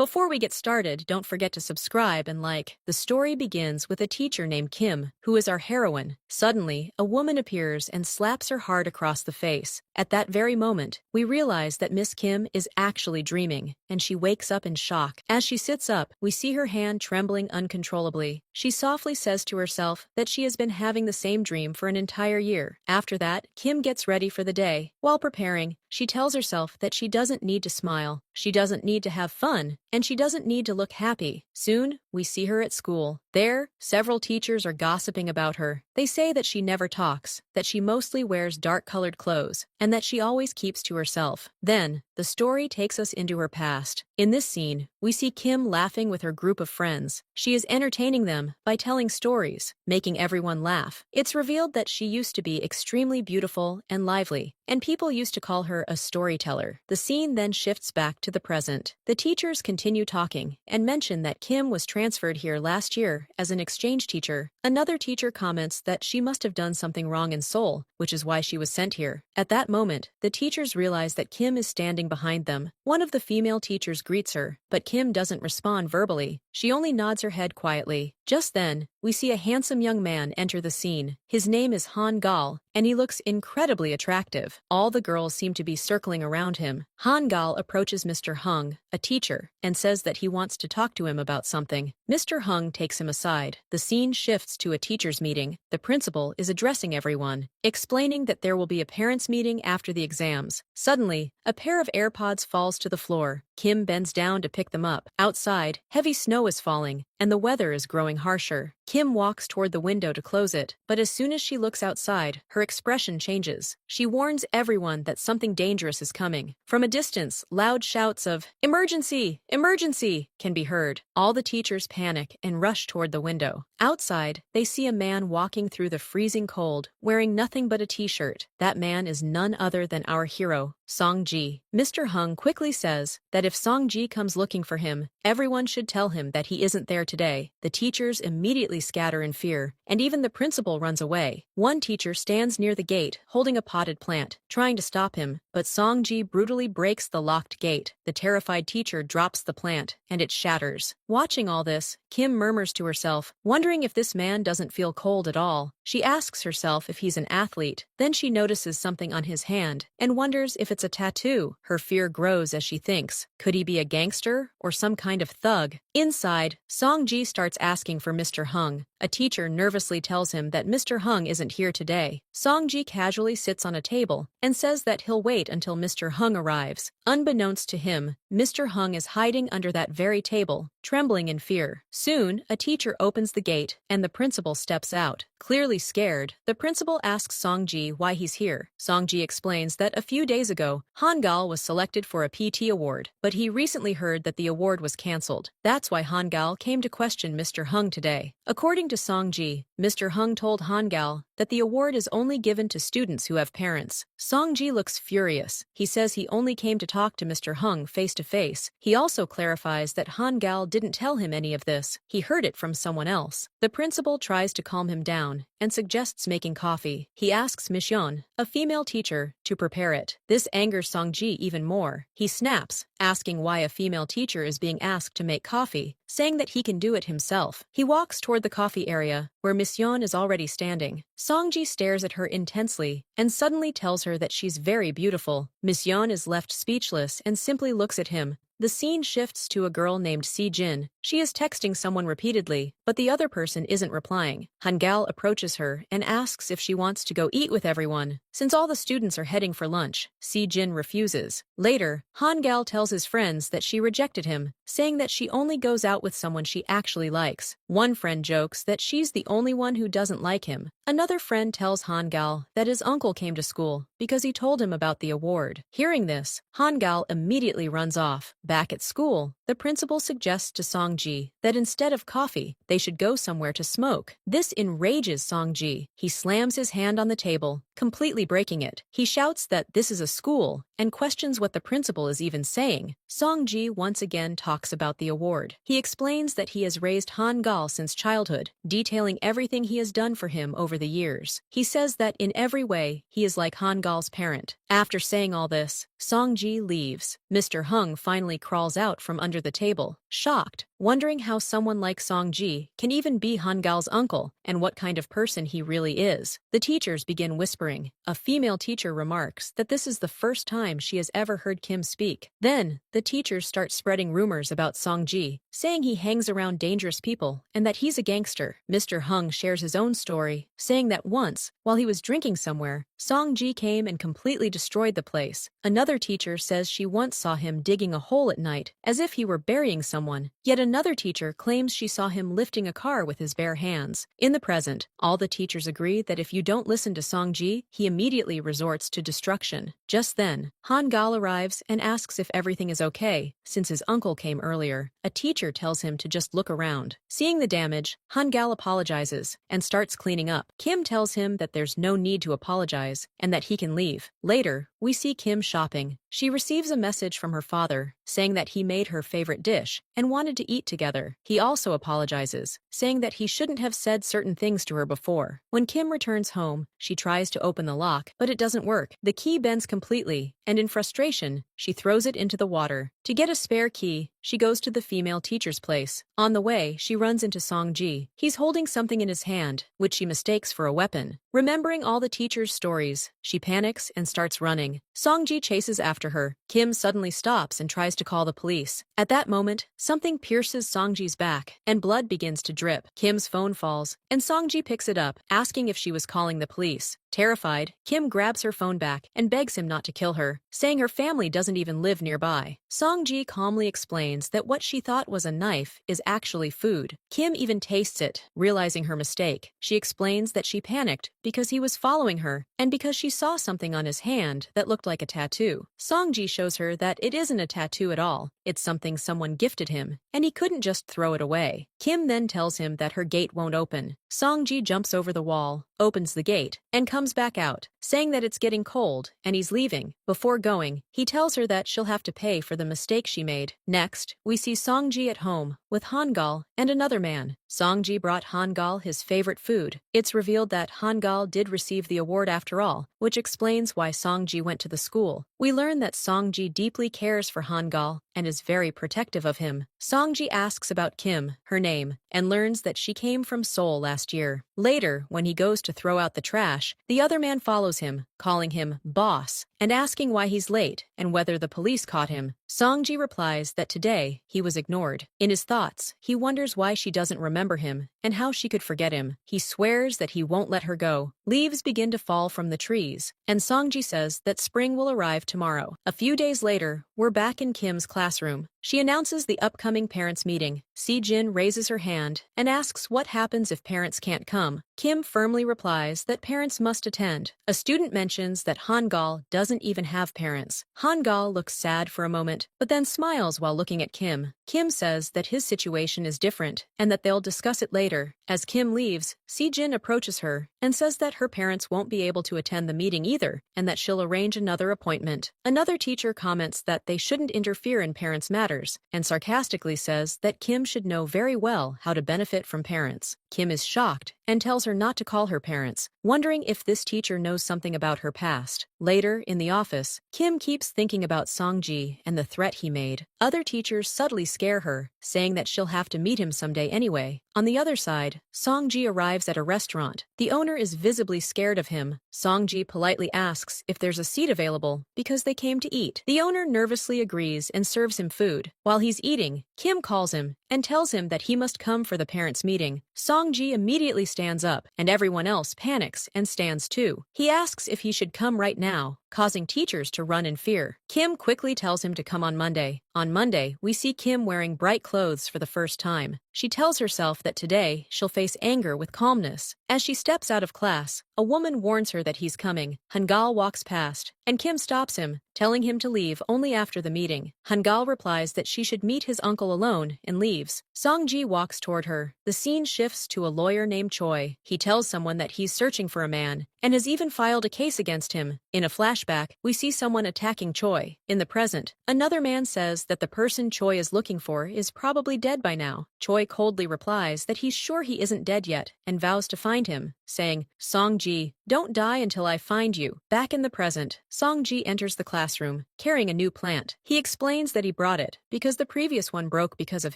Before we get started, don't forget to subscribe and like. The story begins with a teacher named Kim, who is our heroine. Suddenly, a woman appears and slaps her hard across the face. At that very moment, we realize that Miss Kim is actually dreaming, and she wakes up in shock. As she sits up, we see her hand trembling uncontrollably. She softly says to herself that she has been having the same dream for an entire year. After that, Kim gets ready for the day. While preparing, she tells herself that she doesn't need to smile, she doesn't need to have fun, and she doesn't need to look happy. Soon, we see her at school. There, several teachers are gossiping about her. They say that she never talks, that she mostly wears dark-colored clothes, and that she always keeps to herself. Then, the story takes us into her past. In this scene, we see Kim laughing with her group of friends. She is entertaining them by telling stories, making everyone laugh. It's revealed that she used to be extremely beautiful and lively, and people used to call her a storyteller. The scene then shifts back to the present. The teachers continue talking and mention that Kim was transferred here last year as an exchange teacher. Another teacher comments that she must have done something wrong in Seoul, which is why she was sent here. At that moment, the teachers realize that Kim is standing behind them. One of the female teachers greets her, but Kim doesn't respond verbally. She only nods her head quietly. Just then, we see a handsome young man enter the scene. His name is Han Gal, and he looks incredibly attractive. All the girls seem to be circling around him. Han Gal approaches Mr. Hung, a teacher, and says that he wants to talk to him about something. Mr. Hung takes him aside. The scene shifts to a teacher's meeting. The principal is addressing everyone, explaining that there will be a parents' meeting after the exams. Suddenly, a pair of AirPods falls to the floor. Kim bends down to pick them up. Outside, heavy snow is falling, and the weather is growing harsher. Kim walks toward the window to close it, but as soon as she looks outside, her expression changes. She warns everyone that something dangerous is coming. From a distance, loud shouts of "Emergency! Emergency!" can be heard. All the teachers panic and rush toward the window. Outside, they see a man walking through the freezing cold, wearing nothing but a t-shirt. That man is none other than our hero, Song-ji. Mr. Hung quickly says that if Song-ji comes looking for him, everyone should tell him that he isn't there today. The teachers immediately scatter in fear, and even the principal runs away. One teacher stands near the gate, holding a potted plant, trying to stop him, but Song-ji brutally breaks the locked gate. The terrified teacher drops the plant, and it shatters. Watching all this, Kim murmurs to herself, wondering if this man doesn't feel cold at all. She asks herself if he's an athlete. Then she notices something on his hand, and wonders if it's a tattoo. Her fear grows as she thinks, could he be a gangster or some kind of thug? Inside, Song-ji starts asking for Mr. Hung. A teacher nervously tells him that Mr. Hung isn't here today. Song-ji casually sits on a table and says that he'll wait until Mr. Hung arrives. Unbeknownst to him, Mr. Hung is hiding under that very table, trembling in fear. Soon, a teacher opens the gate, and the principal steps out. Clearly scared, the principal asks Song-ji why he's here. Song-ji explains that a few days ago, Han Gal was selected for a PT award, but he recently heard that the award was cancelled. That's why Han Gal came to question Mr. Hung today. According to Song-ji, Mr. Hung told Han Gal that the award is only given to students who have parents. Song-ji looks furious. He says he only came to talk to Mr. Hung face-to-face. He also clarifies that Han Gal didn't tell him any of this. He heard it from someone else. The principal tries to calm him down and suggests making coffee. He asks Mission, a female teacher, to prepare it. This angers Song-ji even more. He snaps, asking why a female teacher is being asked to make coffee, saying that he can do it himself. He walks toward the coffee area, where Mission is already standing. Song-ji stares at her intensely and suddenly tells her that she's very beautiful. Mission is left speechless and simply looks at him. The scene shifts to a girl named Si-jin. She is texting someone repeatedly, but the other person isn't replying. Han Gal approaches her and asks if she wants to go eat with everyone, since all the students are heading for lunch. Si-jin refuses. Later, Han Gal tells his friends that she rejected him, saying that she only goes out with someone she actually likes. One friend jokes that she's the only one who doesn't like him. Another friend tells Han Gal that his uncle came to school because he told him about the award. Hearing this, Han Gal immediately runs off. Back at school, the principal suggests to Song-ji that instead of coffee, they should go somewhere to smoke. This enrages Song-ji. He slams his hand on the table, completely breaking it. He shouts that this is a school and questions what the principal is even saying. Song-ji once again talks about the award. He explains that he has raised Han Gal since childhood, detailing everything he has done for him over the years. He says that in every way, he is like Han Gal's parent. After saying all this, Song-ji leaves. Mr. Hung finally crawls out from under under the table, shocked, wondering how someone like Song-ji can even be Han-gal's uncle and what kind of person he really is. The teachers begin whispering. A female teacher remarks that this is the first time she has ever heard Kim speak. Then, the teachers start spreading rumors about Song-ji, saying he hangs around dangerous people and that he's a gangster. Mr. Hung shares his own story, saying that once, while he was drinking somewhere, Song-ji came and completely destroyed the place. Another teacher says she once saw him digging a hole at night, as if he were burying someone. Yet another teacher claims she saw him lifting a car with his bare hands. In the present, all the teachers agree that if you don't listen to Song-ji, he immediately resorts to destruction. Just then, Han-gal arrives and asks if everything is okay, since his uncle came earlier. A teacher tells him to just look around. Seeing the damage, Han-gal apologizes and starts cleaning up. Kim tells him that there's no need to apologize and that he can leave. Later, we see Kim shopping. She receives a message from her father, saying that he made her favorite dish and wanted to eat together. He also apologizes, saying that he shouldn't have said certain things to her before. When Kim returns home, she tries to open the lock, but it doesn't work. The key bends completely, and in frustration, she throws it into the water. To get a spare key, she goes to the female teacher's place. On the way, she runs into Song-ji. He's holding something in his hand, which she mistakes for a weapon. Remembering all the teacher's stories, she panics and starts running. Song-ji chases after her. Kim suddenly stops and tries to call the police. At that moment, something pierces Song-ji's back, and blood begins to drip. Kim's phone falls, and Song-ji picks it up, asking if she was calling the police. Terrified, Kim grabs her phone back and begs him not to kill her, saying her family doesn't even live nearby. Song-ji calmly explains that what she thought was a knife is actually food. Kim even tastes it, realizing her mistake. She explains that she panicked because he was following her and because she saw something on his hand that looked like a tattoo. Song-ji shows her that it isn't a tattoo at all. It's something someone gifted him, and he couldn't just throw it away. Kim then tells him that her gate won't open. Song-ji jumps over the wall, opens the gate, and comes back out, saying that it's getting cold and he's leaving. Before going, he tells her that she'll have to pay for the mistake she made. Next, we see Song-ji at home with Han-gal and another man. Song-ji brought Han-gal his favorite food. It's revealed that Han-gal did receive the award after all, which explains why Song-ji went to the school. We learn that Song-ji deeply cares for Han-gal and is very protective of him. Song-ji asks about Kim, her name, and learns that she came from Seoul last year. Later, when he goes to throw out the trash, the other man follows him, calling him boss, and asking why he's late and whether the police caught him. Song-ji replies that today he was ignored. In his thoughts, he wonders why she doesn't remember him and how she could forget him. He swears that he won't let her go. Leaves begin to fall from the trees, and Song-ji says that spring will arrive tomorrow. A few days later, we're back in Kim's classroom. She announces the upcoming parents' meeting. Si-jin raises her hand and asks what happens if parents can't come. Kim firmly replies that parents must attend. A student mentions that Han-gal doesn't even have parents. Han-gal looks sad for a moment, but then smiles while looking at Kim. Kim says that his situation is different and that they'll discuss it later. As Kim leaves, Si-jin approaches her and says that her parents won't be able to attend the meeting either and that she'll arrange another appointment. Another teacher comments that they shouldn't interfere in parents' matters and sarcastically says that Kim should know very well how to benefit from parents. Kim is shocked and tells her not to call her parents, wondering if this teacher knows something about her past. Later, in the office, Kim keeps thinking about Song-ji and the threat he made. Other teachers subtly scare her, saying that she'll have to meet him someday anyway. On the other side, Song-ji arrives at a restaurant. The owner is visibly scared of him. Song-ji politely asks if there's a seat available because they came to eat. The owner nervously agrees and serves him food. While he's eating, Kim calls him and tells him that he must come for the parents' meeting. Song-ji immediately stands up, and everyone else panics and stands too. He asks if he should come right now, causing teachers to run in fear. Kim quickly tells him to come on Monday. On Monday, we see Kim wearing bright clothes for the first time. She tells herself that today she'll face anger with calmness. As she steps out of class, a woman warns her that he's coming. Han-gal walks past, and Kim stops him, telling him to leave only after the meeting. Han-gal replies that she should meet his uncle alone and leaves. Song-ji walks toward her. The scene shifts to a lawyer named Choi. He tells someone that he's searching for a man and has even filed a case against him. In a flashback, we see someone attacking Choi. In the present, another man says that the person Choi is looking for is probably dead by now. Choi coldly replies that he's sure he isn't dead yet and vows to find him, saying, "Song-ji, don't die until I find you." Back in the present, Song-ji enters the classroom classroom, carrying a new plant. He explains that he brought it because the previous one broke because of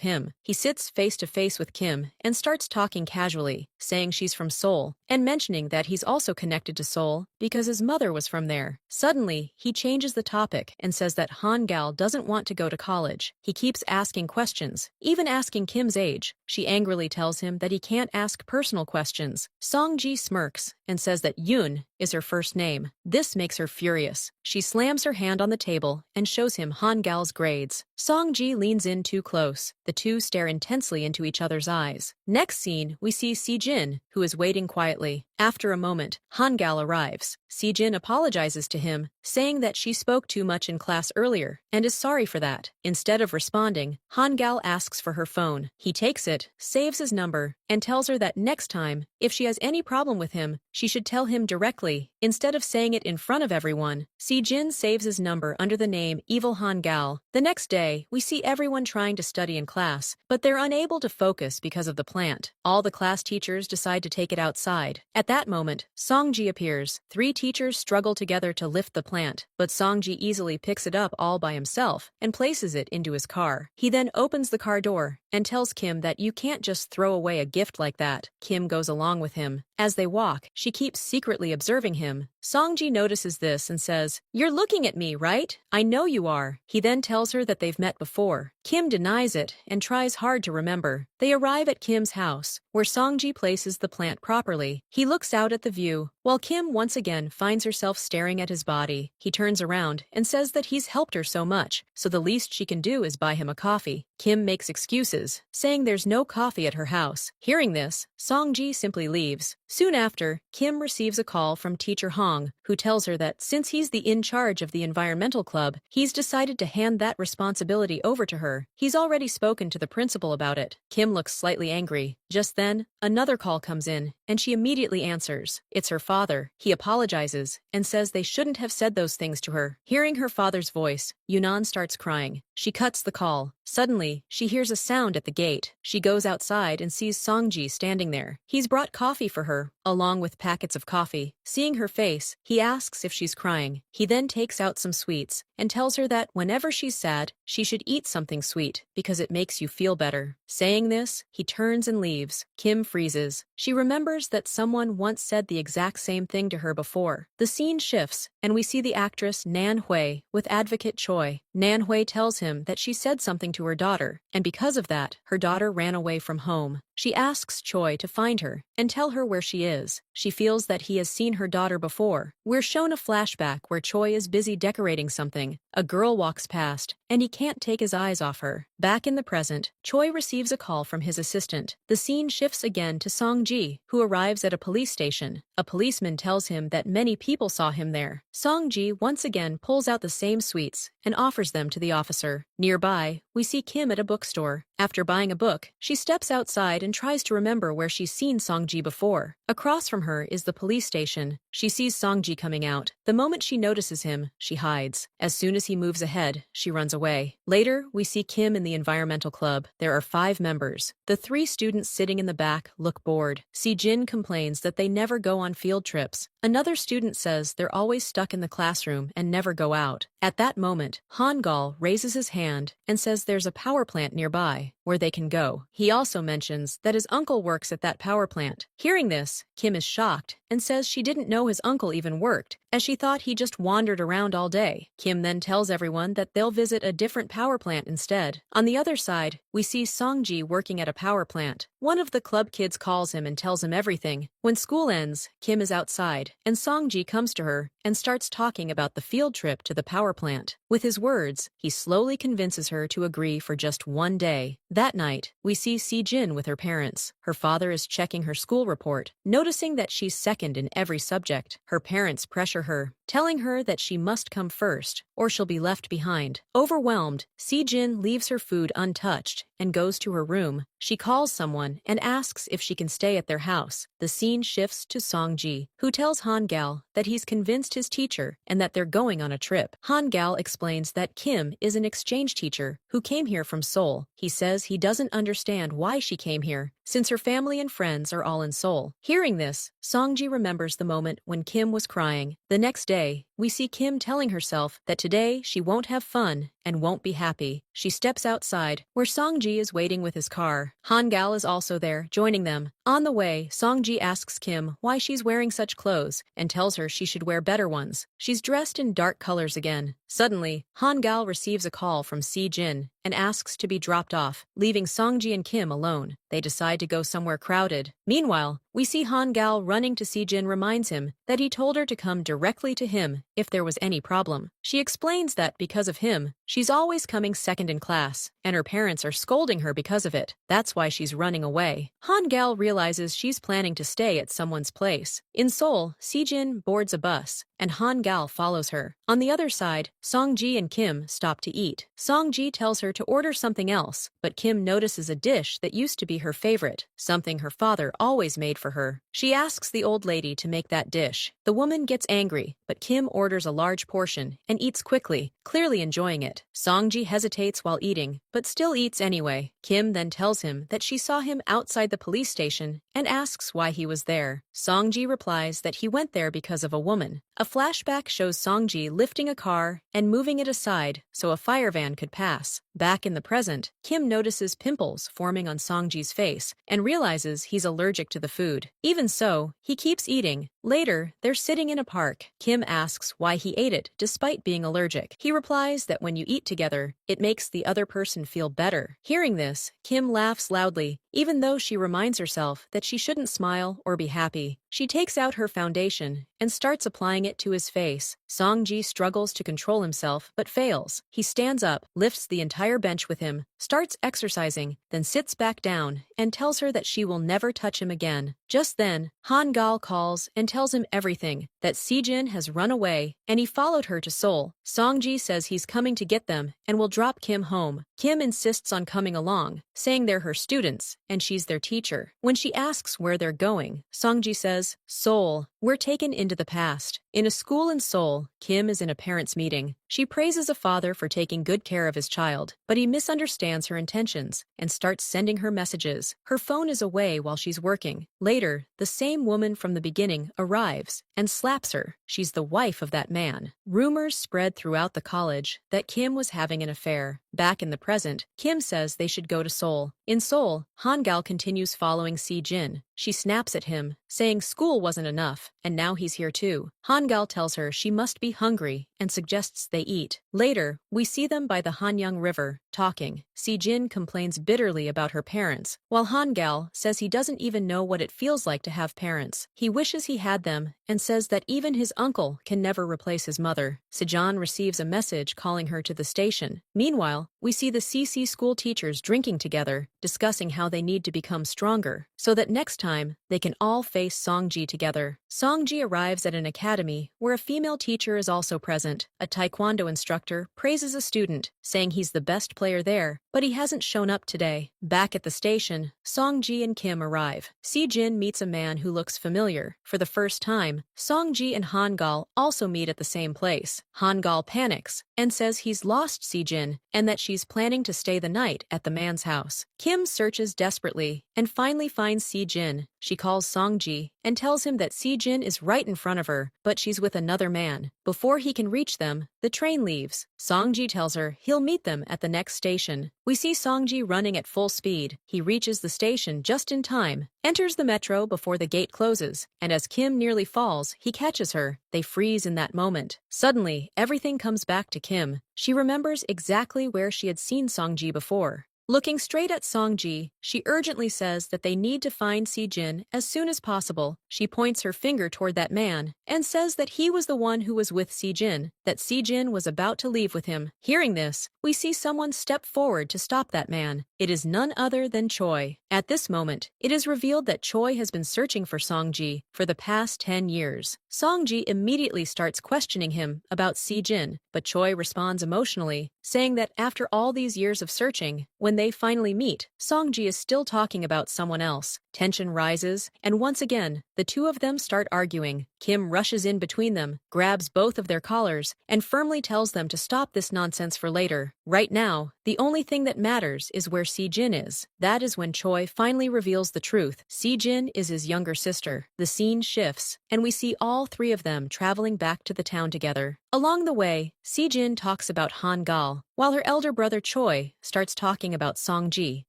him. He sits face to face with Kim and starts talking casually, saying she's from Seoul, and mentioning that he's also connected to Seoul because his mother was from there. Suddenly, he changes the topic and says that Han-gal doesn't want to go to college. He keeps asking questions, even asking Kim's age. She angrily tells him that he can't ask personal questions. Song-ji smirks and says that Yoon is her first name. This makes her furious. She slams her hand on the table and shows him Han-gal's grades. Song-ji leans in too close. The two stare intensely into each other's eyes. Next scene, we see Si-jin, who is waiting quietly. After a moment, Han-gal arrives. Si-jin apologizes to him, saying that she spoke too much in class earlier and is sorry for that. Instead of responding, Han-gal asks for her phone. He takes it, saves his number, and tells her that next time, if she has any problem with him, she should tell him directly, instead of saying it in front of everyone. Si-jin saves his number under the name Evil Han-gal. The next day, we see everyone trying to study in class, but they're unable to focus because of the plant. All the class teachers decide to take it outside. At that moment, Song-ji appears. 3 teachers struggle together to lift the plant, but Song-ji easily picks it up all by himself and places it into his car. He then opens the car door and tells Kim that you can't just throw away a gift like that. Kim goes along with him. As they walk, she keeps secretly observing him. Song-ji notices this and says, "You're looking at me, right? I know you are." He then tells her that they've met before. Kim denies it and tries hard to remember. They arrive at Kim's house, where Song-ji places the plant properly. He looks out at the view, while Kim once again finds herself staring at his body. He turns around and says that he's helped her so much, so the least she can do is buy him a coffee. Kim makes excuses, saying there's no coffee at her house. Hearing this, Song-ji simply leaves. Soon after, Kim receives a call from Teacher Hong, who tells her that since he's the in charge of the environmental club, he's decided to hand that responsibility over to her. He's already spoken to the principal about it. Kim looks slightly angry. Just then, another call comes in, and she immediately answers. It's her father. He apologizes and says they shouldn't have said those things to her. Hearing her father's voice, Yunan starts crying. She cuts the call. Suddenly, she hears a sound at the gate. She goes outside and sees Song-ji standing there. He's brought coffee for her, along with packets of coffee. Seeing her face, he asks if she's crying. He then takes out some sweets and tells her that whenever she's sad, she should eat something sweet because it makes you feel better. Saying this, he turns and leaves. Kim freezes. She remembers that someone once said the exact same thing to her before. The scene shifts, and we see the actress Nan Hui with advocate Choi. Nan Hui tells him that she said something to her daughter, and because of that, her daughter ran away from home. She asks Choi to find her and tell her where she is. She feels that he has seen her daughter before. We're shown a flashback where Choi is busy decorating something. A girl walks past, and he can't take his eyes off her. Back in the present, Choi receives a call from his assistant. The scene shifts again to Song-ji, who arrives at a police station. A policeman tells him that many people saw him there. Song-ji once again pulls out the same sweets and offers them to the officer. Nearby, we see Kim at a bookstore. After buying a book, she steps outside and tries to remember where she's seen Song-ji before. Across from her is the police station. She sees Song-ji coming out. The moment she notices him, she hides. As soon as he moves ahead, she runs away. Later, we see Kim in the environmental club. There are 5 members. The 3 students sitting in the back look bored. Si-jin complains that they never go on field trips. Another student says they're always stuck in the classroom and never go out. At that moment, Han-gal raises his hand and says there's a power plant nearby where they can go. He also mentions that his uncle works at that power plant. Hearing this, Kim is shocked and says she didn't know his uncle even worked, as she thought he just wandered around all day. Kim then tells everyone that they'll visit a different power plant instead. On the other side, we see Song-ji working at a power plant. One of the club kids calls him and tells him everything. When school ends, Kim is outside, and Song-ji comes to her and starts talking about the field trip to the power plant. With his words, he slowly convinces her to agree for just one day. That night, we see Si-jin with her parents. Her father is checking her school report, noticing that she's second in every subject. Her parents pressure her, telling her that she must come first, or she'll be left behind. Overwhelmed, Si-jin leaves her food untouched and goes to her room. She calls someone and asks if she can stay at their house. The scene shifts to Song-ji, who tells Han-gal that he's convinced his teacher and that they're going on a trip. Han-gal explains that Kim is an exchange teacher who came here from Seoul. He says he doesn't understand why she came here, since her family and friends are all in Seoul. Hearing this, Songji remembers the moment when Kim was crying. The next day, we see Kim telling herself that today she won't have fun and won't be happy. She steps outside, where Songji is waiting with his car. Han-gal is also there, joining them. On the way, Songji asks Kim why she's wearing such clothes and tells her she should wear better ones. She's dressed in dark colors again. Suddenly, Han-gal receives a call from Si-jin and asks to be dropped off, leaving Songji and Kim alone. They decide to go somewhere crowded. Meanwhile, we see Han-gal running to Si-jin reminds him that he told her to come directly to him if there was any problem. She explains that because of him, she's always coming second in class, and her parents are scolding her because of it. That's why she's running away. Han-gal realizes she's planning to stay at someone's place. In Seoul, Si-jin boards a bus, and Han-gal follows her. On the other side, Songji and Kim stop to eat. Songji tells her to order something else, but Kim notices a dish that used to be her favorite, something her father always made for her. She asks the old lady to make that dish. The woman gets angry, but Kim orders a large portion and eats quickly, clearly enjoying it. Songji hesitates while eating, but still eats anyway. Kim then tells him that she saw him outside the police station and asks why he was there. Songji replies that he went there because of a woman. A flashback shows Songji lifting a car and moving it aside so a fire van could pass. Back in the present, Kim notices pimples forming on Songji's face and realizes he's allergic to the food. Even so, he keeps eating. Later, they're sitting in a park. Kim asks why he ate it despite being allergic. He replies that when you eat together, it makes the other person feel better. Hearing this, Kim laughs loudly, even though she reminds herself that she shouldn't smile or be happy. She takes out her foundation and starts applying it to his face. Songji struggles to control himself but fails. He stands up, lifts the entire bench with him, starts exercising, then sits back down and tells her that she will never touch him again. Just then, Han-gal calls and tells him everything, that Si-jin has run away and he followed her to Seoul. Songji says he's coming to get them and will drop Kim home. Kim insists on coming along, saying they're her students and she's their teacher. When she asks where they're going, Songji says, Seoul. We're taken into the past. In a school in Seoul, Kim is in a parents' meeting. She praises a father for taking good care of his child, but he misunderstands her intentions and starts sending her messages. Her phone is away while she's working. Later, the same woman from the beginning arrives and slaps her. She's the wife of that man. Rumors spread throughout the college that Kim was having an affair. Back in the present, Kim says they should go to Seoul. In Seoul, Han-gal continues following Si-jin. She snaps at him, saying school wasn't enough, and now he's here too. Han-gal tells her she must be hungry and suggests they eat. Later, we see them by the Hanyang River, talking. Si-jin complains bitterly about her parents, while Han-gal says he doesn't even know what it feels like to have parents. He wishes he had them and says that even his uncle can never replace his mother. Sejan receives a message calling her to the station. Meanwhile, we see the CC school teachers drinking together, discussing how they need to become stronger, so that next time, they can all face Songji together. Songji arrives at an academy where a female teacher is also present. A taekwondo instructor praises a student, saying he's the best player there, but he hasn't shown up today. Back at the station, Songji and Kim arrive. Si-jin meets a man who looks familiar. For the first time, Songji and Han-gal also meet at the same place. Han-gal panics and says he's lost Si-jin and that she's planning to stay the night at the man's house. Kim searches desperately and finally finds Si-jin. She calls Songji and tells him that Si-jin is right in front of her, but she's with another man. Before he can reach them, the train leaves. Songji tells her he'll meet them at the next station. We see Songji running at full speed. He reaches the station just in time, enters the metro before the gate closes, and as Kim nearly falls, he catches her. They freeze in that moment. Suddenly, everything comes back to Kim. She remembers exactly where she had seen Songji before. Looking straight at Songji, she urgently says that they need to find Si-jin as soon as possible. She points her finger toward that man and says that he was the one who was with Si-jin, that Si-jin was about to leave with him. Hearing this, we see someone step forward to stop that man. It is none other than Choi. At this moment, it is revealed that Choi has been searching for Songji for the past 10 years. Songji immediately starts questioning him about Si-jin, but Choi responds emotionally, saying that after all these years of searching, when they finally meet, Songji is still talking about someone else. Tension rises, and once again, the two of them start arguing. Kim rushes in between them, grabs both of their collars, and firmly tells them to stop this nonsense for later. Right now, the only thing that matters is where Si-jin is. That is when Choi finally reveals the truth. Si-jin is his younger sister. The scene shifts, and we see all three of them traveling back to the town together. Along the way, Si-jin talks about Han-gal, while her elder brother Choi starts talking about Song-ji.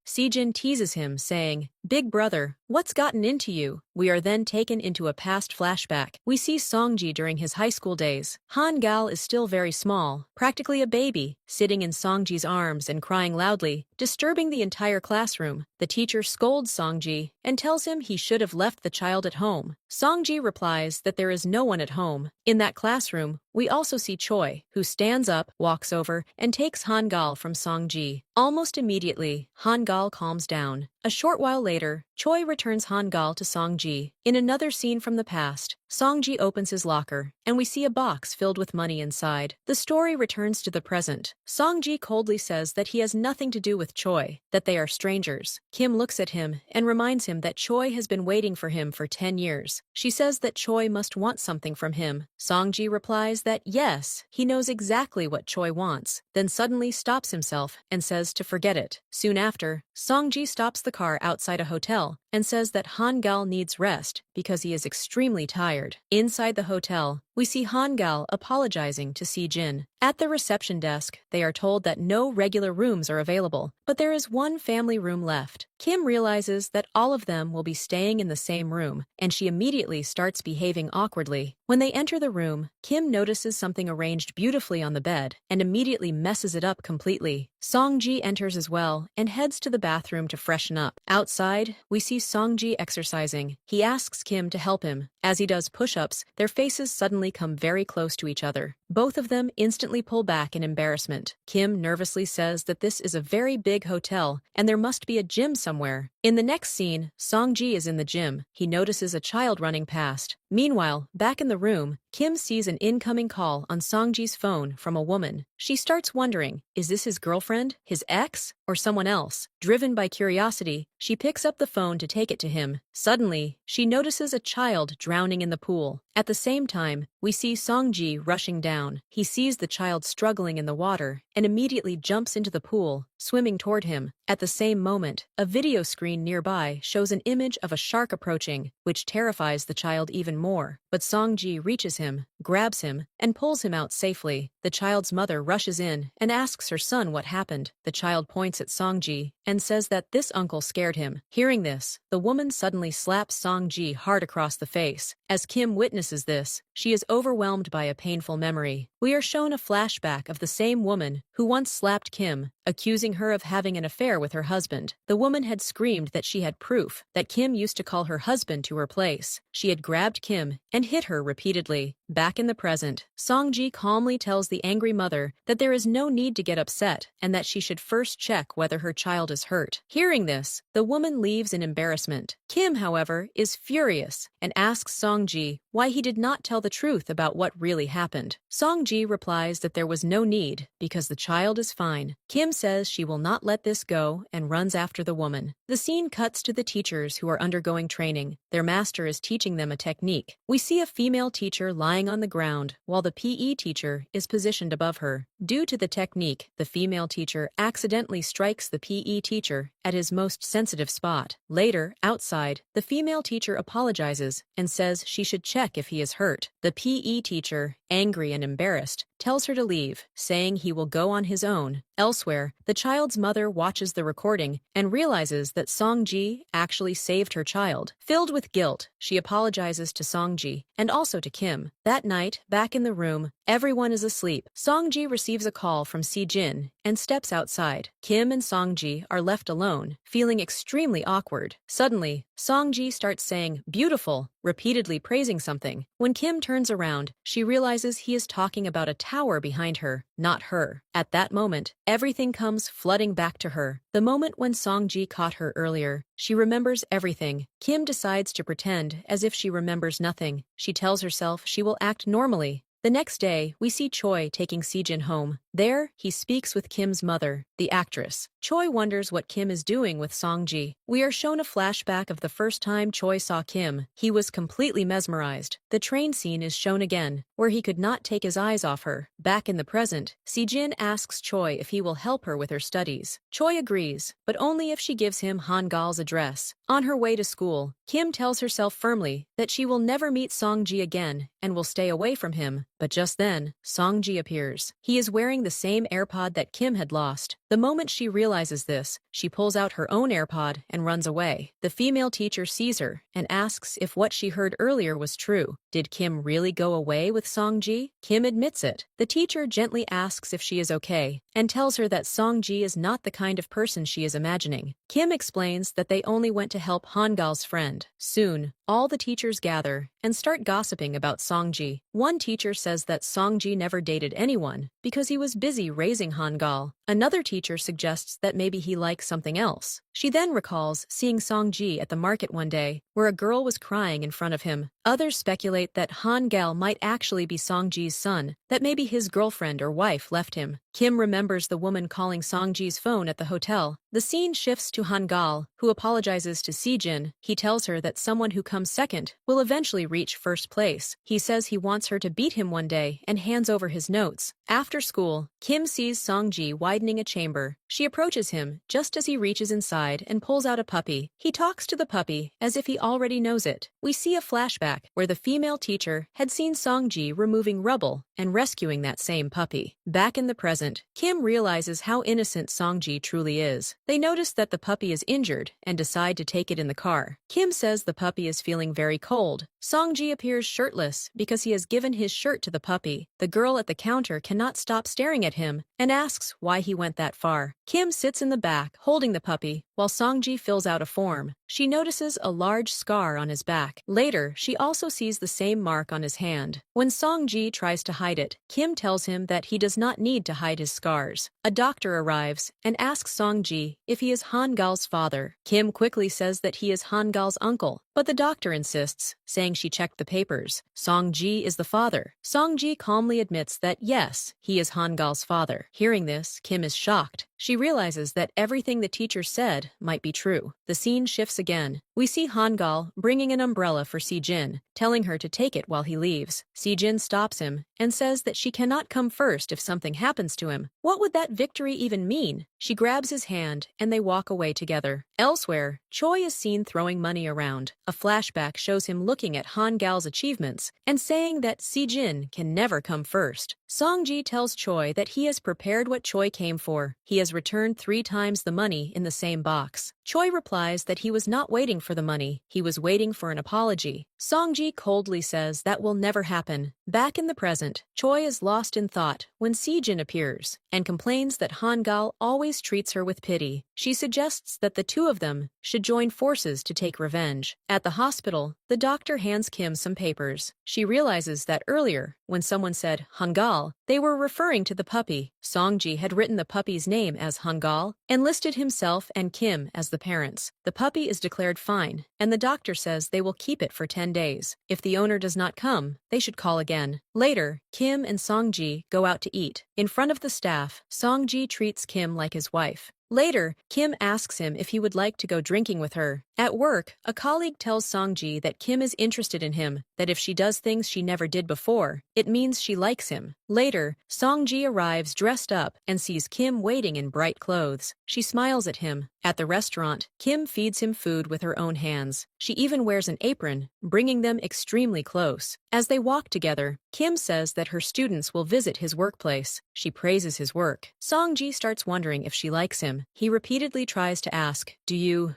Si-jin teases him, saying, "Big brother, what's gotten into you?" We are then taken into a past flashback. We see Song-ji during his high school days. Han-gal is still very small, practically a baby, sitting in Song-ji's arms and crying loudly, disturbing the entire classroom. The teacher scolds Song-ji and tells him he should have left the child at home. Song-ji replies that there is no one at home. In that classroom, we also see Choi, who stands up, walks over, and takes Han-gal from Song-ji. Almost immediately, Han-gal calms down. A short while later, Choi returns Han-gal to Song-ji. In another scene from the past, Song-ji opens his locker, and we see a box filled with money inside. The story returns to the present. Song-ji coldly says that he has nothing to do with Choi, that they are strangers. Kim looks at him and reminds him that Choi has been waiting for him for 10 years. She says that Choi must want something from him. Song-ji replies that yes, he knows exactly what Choi wants, then suddenly stops himself and says to forget it. Soon after, Song-ji stops the car outside a hotel and says that Han-gal needs rest because he is extremely tired. Inside the hotel, we see Han-gal apologizing to Si-jin. At the reception desk, they are told that no regular rooms are available, but there is one family room left. Kim realizes that all of them will be staying in the same room, and she immediately starts behaving awkwardly. When they enter the room, Kim notices something arranged beautifully on the bed and immediately messes it up completely. Song-ji enters as well and heads to the bathroom to freshen up. Outside, we see Song-ji exercising. He asks Kim to help him. As he does push-ups, their faces suddenly come very close to each other. Both of them instantly pull back in embarrassment. Kim nervously says that this is a very big hotel and there must be a gym somewhere. In the next scene, Song-ji is in the gym. He notices a child running past. Meanwhile, back in the room, Kim sees an incoming call on Song-ji's phone from a woman. She starts wondering, is this his girlfriend, his ex, or someone else? Driven by curiosity, she picks up the phone to take it to him. Suddenly, she notices a child drowning in the pool. At the same time, we see Song-ji rushing down. He sees the child struggling in the water and immediately jumps into the pool, swimming toward him. At the same moment, a video screen nearby shows an image of a shark approaching, which terrifies the child even more. But Song-ji reaches him, grabs him, and pulls him out safely. The child's mother rushes in and asks her son what happened. The child points at Song-ji and says that this uncle scared him. Hearing this, the woman suddenly slaps Song-ji hard across the face. As Kim witnesses this, she is overwhelmed by a painful memory. We are shown a flashback of the same woman who once slapped Kim, accusing her of having an affair with her husband. The woman had screamed that she had proof that Kim used to call her husband to her place. She had grabbed Kim and hit her repeatedly. Back in the present, Song-ji calmly tells the angry mother that there is no need to get upset and that she should first check whether her child is hurt. Hearing this, the woman leaves in embarrassment. Kim, however, is furious and asks Song-ji why he did not tell the truth about what really happened. Song-ji replies that there was no need because the child is fine. Kim says she will not let this go and runs after the woman. The scene cuts to the teachers who are undergoing training. Their master is teaching them a technique. We see a female teacher lying on the ground while the PE teacher is positioned above her. Due to the technique, the female teacher accidentally strikes the PE teacher at his most sensitive spot. Later, outside, the female teacher apologizes and says she should check if he is hurt. The PE teacher, angry and embarrassed, tells her to leave, saying he will go on his own. Elsewhere, the child's mother watches the recording and realizes that Song-ji actually saved her child. Filled with guilt, she apologizes to Song-ji and also to Kim. That night, back in the room, everyone is asleep. Song-ji receives a call from Si-jin and steps outside. Kim and Song-ji are left alone, feeling extremely awkward. Suddenly, Song-ji starts saying, "Beautiful," repeatedly praising something. When Kim turns around, she realizes he is talking about a tower behind her, not her. At that moment, everything comes flooding back to her. The moment when Song-ji caught her earlier, she remembers everything. Kim decides to pretend as if she remembers nothing. She tells herself she will act normally. The next day, we see Choi taking Si-jin home. There, he speaks with Kim's mother, the actress. Choi wonders what Kim is doing with Song-ji. We are shown a flashback of the first time Choi saw Kim. He was completely mesmerized. The train scene is shown again, where he could not take his eyes off her. Back in the present, Si-jin asks Choi if he will help her with her studies. Choi agrees, but only if she gives him Han-gal's address. On her way to school, Kim tells herself firmly that she will never meet Song-ji again and will stay away from him. But just then, Song-ji appears. He is wearing the same AirPod that Kim had lost. The moment she realizes this, she pulls out her own AirPod and runs away. The female teacher sees her and asks if what she heard earlier was true. Did Kim really go away with Song-ji? Kim admits it. The teacher gently asks if she is okay and tells her that Song-ji is not the kind of person she is imagining. Kim explains that they only went to help Han-gal's friend. Soon, all the teachers gather and start gossiping about Song-ji. One teacher says that Song-ji never dated anyone because he was busy raising Han-gal. Another teacher suggests that maybe he likes something else. She then recalls seeing Song-ji at the market one day, where a girl was crying in front of him. Others speculate that Han-gal might actually be Song-ji's son, that maybe his girlfriend or wife left him. Kim remembers the woman calling Song-ji's phone at the hotel. The scene shifts to Han-gal, who apologizes to Si-jin. He tells her that someone who comes second will eventually reach first place. He says he wants her to beat him one day and hands over his notes. After school, Kim sees Song-ji widening a chamber. She approaches him just as he reaches inside and pulls out a puppy. He talks to the puppy as if he already knows it. We see a flashback where the female teacher had seen Song-ji removing rubble and rescuing that same puppy. Back in the present, Kim realizes how innocent Song-ji truly is. They notice that the puppy is injured and decide to take it in the car. Kim says the puppy is feeling very cold. Song-ji appears shirtless because he has given his shirt to the puppy. The girl at the counter cannot stop staring at him and asks why he went that far. Kim sits in the back, holding the puppy, while Song-ji fills out a form. She notices a large scar on his back. Later, she also sees the same mark on his hand. When Song-ji tries to hide it, Kim tells him that he does not need to hide his scars. A doctor arrives and asks Song-ji if he is Han-gal's father. Kim quickly says that he is Han-gal's uncle, but the doctor insists, saying she checked the papers. Song-ji is the father. Song-ji calmly admits that yes, he is Han-gal's father. Hearing this, Kim is shocked. She realizes that everything the teacher said might be true. The scene shifts again. We see Han-gal bringing an umbrella for Si-jin, telling her to take it while he leaves. Si-jin stops him and says that she cannot come first if something happens to him. What would that victory even mean? She grabs his hand and they walk away together. Elsewhere, Choi is seen throwing money around. A flashback shows him looking at Han-gal's achievements and saying that Si-jin can never come first. Song-ji tells Choi that he has prepared what Choi came for. He has returned 3 times the money in the same box. Choi replies that he was not waiting for the money, he was waiting for an apology. Song-ji coldly says that will never happen. Back in the present, Choi is lost in thought when Si-jin appears and complains that Han-gal always treats her with pity. She suggests that the two of them should join forces to take revenge. At the hospital, the doctor hands Kim some papers. She realizes that earlier, when someone said Han-gal, they were referring to the puppy. Song-ji had written the puppy's name as Han-gal and listed himself and Kim as the parents. The puppy is declared fine, and the doctor says they will keep it for 10 days. If the owner does not come, they should call again. Later, Kim and Song-ji go out to eat. In front of the staff, Song-ji treats Kim like his wife. Later, Kim asks him if he would like to go drinking with her. At work, a colleague tells Song-ji that Kim is interested in him, that if she does things she never did before, it means she likes him. Later, Song-ji arrives dressed up and sees Kim waiting in bright clothes. She smiles at him. At the restaurant, Kim feeds him food with her own hands. She even wears an apron, bringing them extremely close. As they walk together, Kim says that her students will visit his workplace. She praises his work. Song-ji starts wondering if she likes him. He repeatedly tries to ask, do you,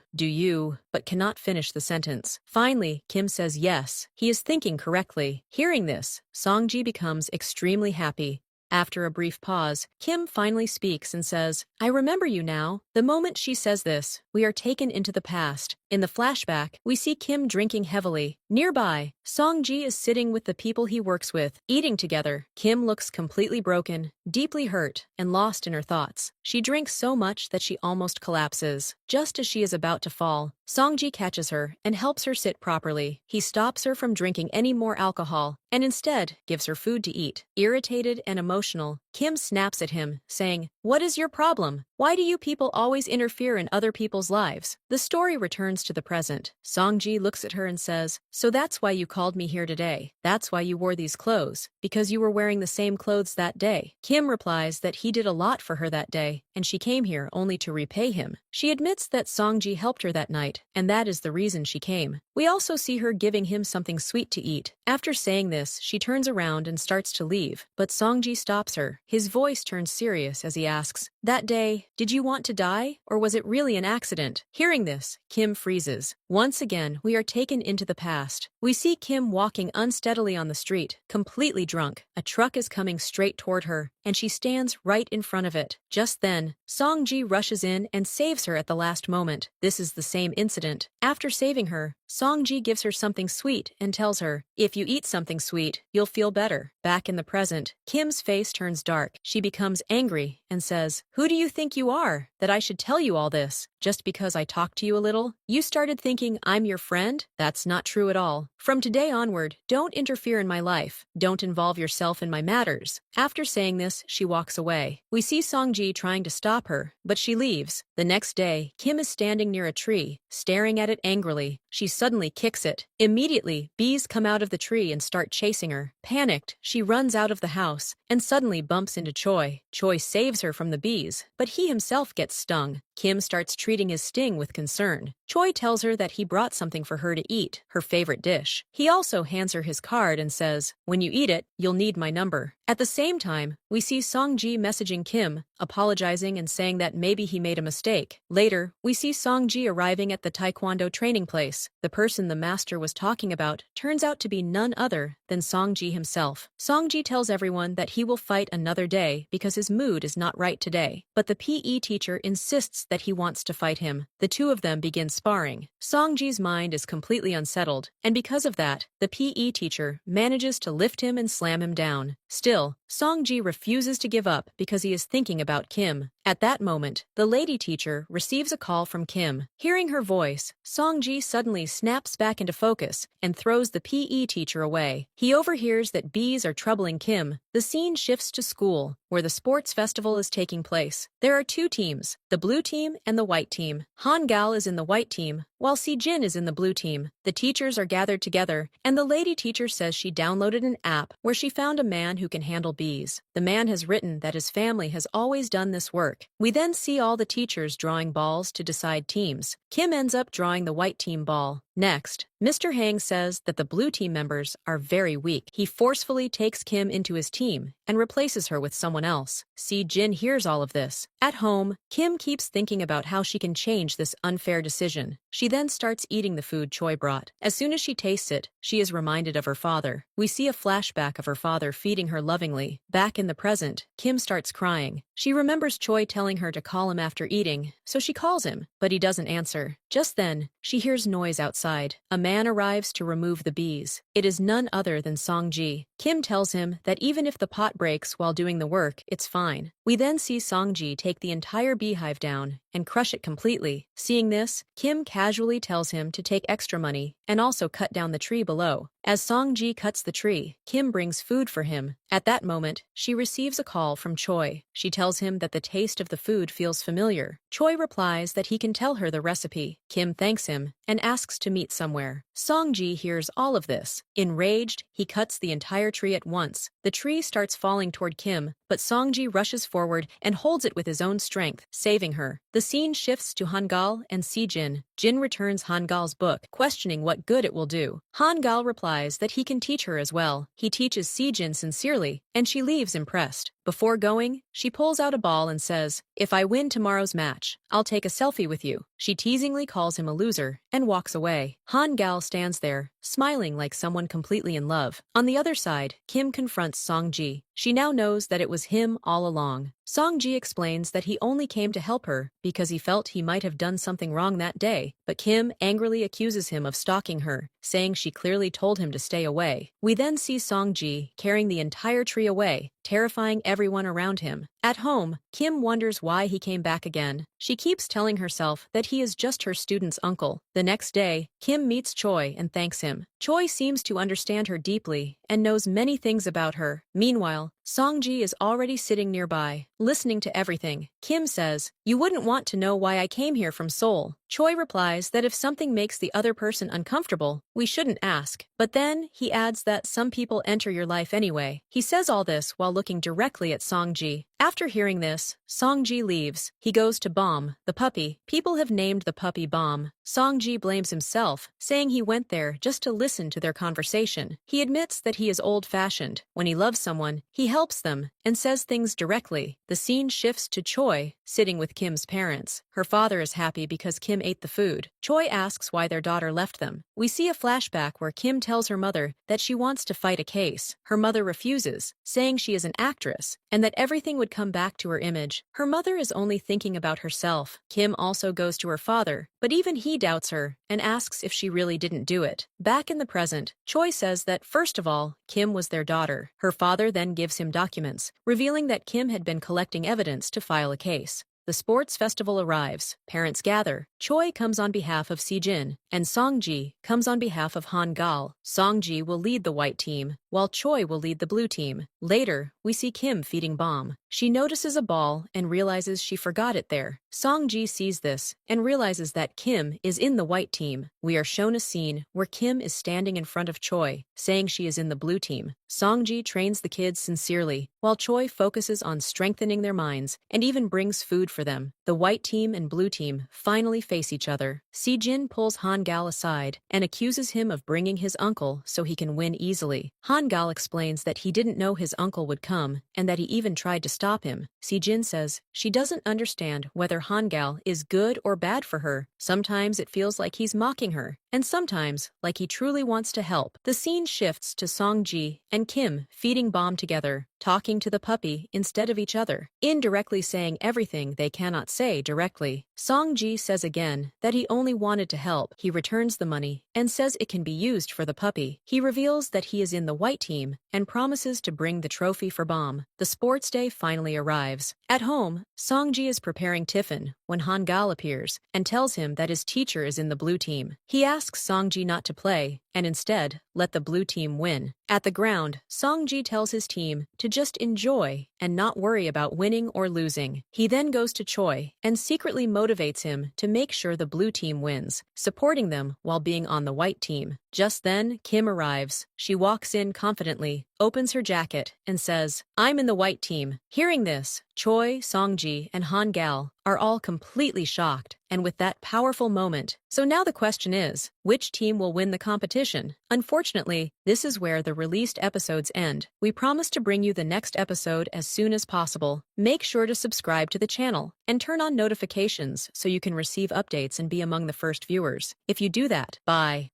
but cannot finish the sentence. Finally, Kim says yes. He is thinking correctly. Hearing this, Song-ji becomes extremely happy. After a brief pause, Kim finally speaks and says, I remember you now. The moment she says this, we are taken into the past. In the flashback, we see Kim drinking heavily. Nearby, Song-ji is sitting with the people he works with, eating together. Kim looks completely broken, deeply hurt, and lost in her thoughts. She drinks so much that she almost collapses. Just as she is about to fall, Song-ji catches her and helps her sit properly. He stops her from drinking any more alcohol and instead gives her food to eat. Irritated and emotional, emotional, Kim snaps at him, saying, "What is your problem? Why do you people always interfere in other people's lives?" The story returns to the present. Song-ji looks at her and says, "So that's why you called me here today. That's why you wore these clothes, because you were wearing the same clothes that day." Kim replies that he did a lot for her that day, and she came here only to repay him. She admits that Song-ji helped her that night, and that is the reason she came. We also see her giving him something sweet to eat. After saying this, she turns around and starts to leave, but Song-ji stops her. His voice turns serious as he asks, "That day, did you want to die, or was it really an accident?" Hearing this, Kim freezes. Once again, we are taken into the past. We see Kim walking unsteadily on the street, completely drunk. A truck is coming straight toward her, and she stands right in front of it. Just then, Song-ji rushes in and saves her at the last moment. This is the same incident. After saving her, Song-ji gives her something sweet and tells her, "If you eat something sweet, you'll feel better." Back in the present, Kim's face turns dark. She becomes angry and says, "Who do you think you are, that I should tell you all this? Just because I talked to you a little? You started thinking I'm your friend? That's not true at all. From today onward, don't interfere in my life. Don't involve yourself in my matters." After saying this, she walks away. We see Song-ji trying to stop her, but she leaves. The next day, Kim is standing near a tree, staring at it angrily. She suddenly kicks it. Immediately, bees come out of the tree and start chasing her. Panicked, she runs out of the house and suddenly bumps into Choi. Choi saves her from the bees, but he himself gets stung. Kim starts treating his sting with concern. Choi tells her that he brought something for her to eat, her favorite dish. He also hands her his card and says, "When you eat it, you'll need my number." At the same time, we see Song-ji messaging Kim, apologizing and saying that maybe he made a mistake. Later, we see Song-ji arriving at the taekwondo training place. The person the master was talking about turns out to be none other than Song-ji himself. Song-ji tells everyone that he will fight another day because his mood is not right today. But the PE teacher insists that he wants to fight him. The two of them begin sparring. Song-ji's mind is completely unsettled, and because of that, the PE teacher manages to lift him and slam him down. Still, Song-ji refuses to give up because he is thinking about Kim. At that moment, the lady teacher receives a call from Kim. Hearing her voice, Song-ji suddenly snaps back into focus and throws the PE teacher away. He overhears that bees are troubling Kim. The scene shifts to school, where the sports festival is taking place. There are two teams, the blue team and the white team. Han-gal is in the white team, while Si-jin is in the blue team. The teachers are gathered together, and the lady teacher says she downloaded an app where she found a man who can handle bees. The man has written that his family has always done this work. We then see all the teachers drawing balls to decide teams. Kim ends up drawing the white team ball. Next, Mr. Hang says that the blue team members are very weak. He forcefully takes Kim into his team and replaces her with someone else. Si-jin hears all of this. At home, Kim keeps thinking about how she can change this unfair decision. She then starts eating the food Choi brought. As soon as she tastes it, she is reminded of her father. We see a flashback of her father feeding her lovingly. Back in the present, Kim starts crying. She remembers Choi telling her to call him after eating, so she calls him, but he doesn't answer. Just then, she hears noise outside. A man arrives to remove the bees. It is none other than Song-ji. Kim tells him that even if the pot breaks while doing the work, it's fine. We then see Song-ji take the entire beehive down and crush it completely. Seeing this, Kim casually tells him to take extra money and also cut down the tree below. As Song-ji cuts the tree, Kim brings food for him. At that moment, she receives a call from Choi. She tells him that the taste of the food feels familiar. Choi replies that he can tell her the recipe. Kim thanks him and asks to meet somewhere. Song-ji hears all of this. Enraged, he cuts the entire tree at once. The tree starts falling toward Kim, but Song-ji rushes forward and holds it with his own strength, saving her. The scene shifts to Han-gal and Si-jin. Jin returns Han-gal's book, questioning what good it will do. Han-gal replies that he can teach her as well. He teaches Si-jin sincerely, and she leaves impressed. Before going, she pulls out a ball and says, "If I win tomorrow's match, I'll take a selfie with you." She teasingly calls him a loser and walks away. Han-gal stands there, smiling like someone completely in love. On the other side, Kim confronts Song-ji. She now knows that it was him all along. Song-ji explains that he only came to help her because he felt he might have done something wrong that day, but Kim angrily accuses him of stalking her, saying she clearly told him to stay away. We then see Song-ji carrying the entire tree away, terrifying everyone around him. At home, Kim wonders why he came back again. She keeps telling herself that he is just her student's uncle. The next day, Kim meets Choi and thanks him. Choi seems to understand her deeply and knows many things about her. Meanwhile, Songji is already sitting nearby, listening to everything. Kim says, "You wouldn't want to know why I came here from Seoul." Choi replies that if something makes the other person uncomfortable, we shouldn't ask. But then, he adds that some people enter your life anyway. He says all this while looking directly at Songji. After hearing this, Songji leaves. He goes to Bomb, the puppy. People have named the puppy Bomb. Songji blames himself, saying he went there just to listen to their conversation. He admits that he is old-fashioned. When he loves someone, he helps them and says things directly. The scene shifts to Choi, sitting with Kim's parents. Her father is happy because Kim ate the food. Choi asks why their daughter left them. We see a flashback where Kim tells her mother that she wants to fight a case. Her mother refuses, saying she is an actress and that everything would come back to her image. Her mother is only thinking about herself. Kim also goes to her father, but even he doubts her and asks if she really didn't do it. Back in the present, Choi says that first of all, Kim was their daughter. Her father then gives him documents, revealing that Kim had been collecting evidence to file a case. The sports festival arrives. Parents gather. Choi comes on behalf of Sejin, and Songji comes on behalf of Han-gal. Songji will lead the white team, while Choi will lead the blue team. Later, we see Kim feeding Bomb. She notices a ball and realizes she forgot it there. Songji sees this and realizes that Kim is in the white team. We are shown a scene where Kim is standing in front of Choi, saying she is in the blue team. Songji trains the kids sincerely, while Choi focuses on strengthening their minds and even brings food for them. The white team and blue team finally face each other. Sejin pulls Han-gal aside and accuses him of bringing his uncle so he can win easily. Han-gal explains that he didn't know his uncle would come and that he even tried to stop him. Sejin says she doesn't understand whether Han-gal is good or bad for her. Sometimes it feels like he's mocking her, and sometimes like he truly wants to help. The scene shifts to Songji and Kim feeding Bomb together, talking to the puppy instead of each other, indirectly saying everything they cannot say directly. Songji says again that he only wanted to help. He returns the money and says it can be used for the puppy. He reveals that he is in the white team and promises to bring the trophy for Bomb. The sports day finally arrives. At home, Songji is preparing tiffin when Han-gal appears and tells him that his teacher is in the blue team. He asks Songji not to play and instead let the blue team win. At the ground, Songji tells his team to just enjoy and not worry about winning or losing. He then goes to Choi and secretly motivates him to make sure the blue team wins, supporting them while being on the white team. Just then, Kim arrives. She walks in confidently, opens her jacket, and says, "I'm in the white team." Hearing this, Choi, Songji, and Han-gal are all completely shocked, and with that powerful moment. So now the question is, which team will win the competition? Unfortunately, this is where the released episodes end. We promise to bring you the next episode as soon as possible. Make sure to subscribe to the channel and turn on notifications so you can receive updates and be among the first viewers. If you do that, bye.